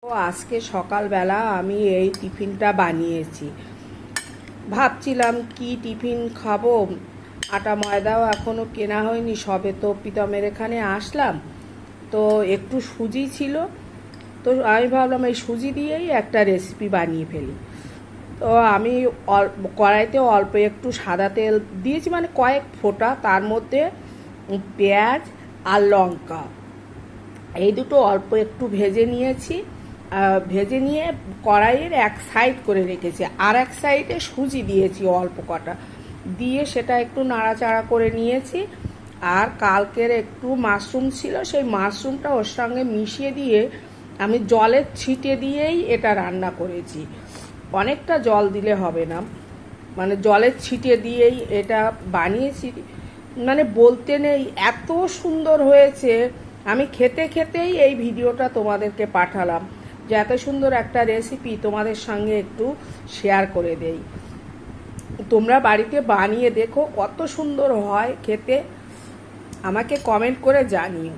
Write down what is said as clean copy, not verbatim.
তো আজকে সকালবেলা আমি এই টিফিনটা বানিয়েছি। ভাবছিলাম কি টিফিন খাবো, আটা ময়দাও এখনও কেনা হয়নি, সবে তো প্রীতমের এখানে আসলাম। তো একটু সুজি ছিল, তো আমি ভাবলাম এই সুজি দিয়েই একটা রেসিপি বানিয়ে ফেলি। তো আমি কড়াইতে অল্প একটু সাদা তেল দিয়েছি, মানে কয়েক ফোঁটা, তার মধ্যে পেঁয়াজ আর লঙ্কা এই দুটো অল্প একটু ভেজে নিয়েছি। ভেজে নিয়ে কড়াইয়ের এক সাইড করে রেখেছি, আর এক সাইডে সুজি দিয়েছি অল্প কটা, দিয়ে সেটা একটু নাড়াচাড়া করে নিয়েছি। আর কালকের একটু মাশরুম ছিল, সেই মাশরুমটা ওর সঙ্গে মিশিয়ে দিয়ে আমি জলের ছিটে দিয়েই এটা রান্না করেছি। অনেকটা জল দিলে হবে না, মানে জলের ছিটে দিয়েই এটা বানিয়েছি। মানে বলতে নেই এত সুন্দর হয়েছে। আমি খেতে খেতেই এই ভিডিওটা তোমাদেরকে পাঠালাম, যে এত সুন্দর একটা রেসিপি তোমাদের সঙ্গে একটু শেয়ার করে দেই। তোমরা বাড়িতে বানিয়ে দেখো, কত সুন্দর হয় খেতে, আমাকে কমেন্ট করে জানিও।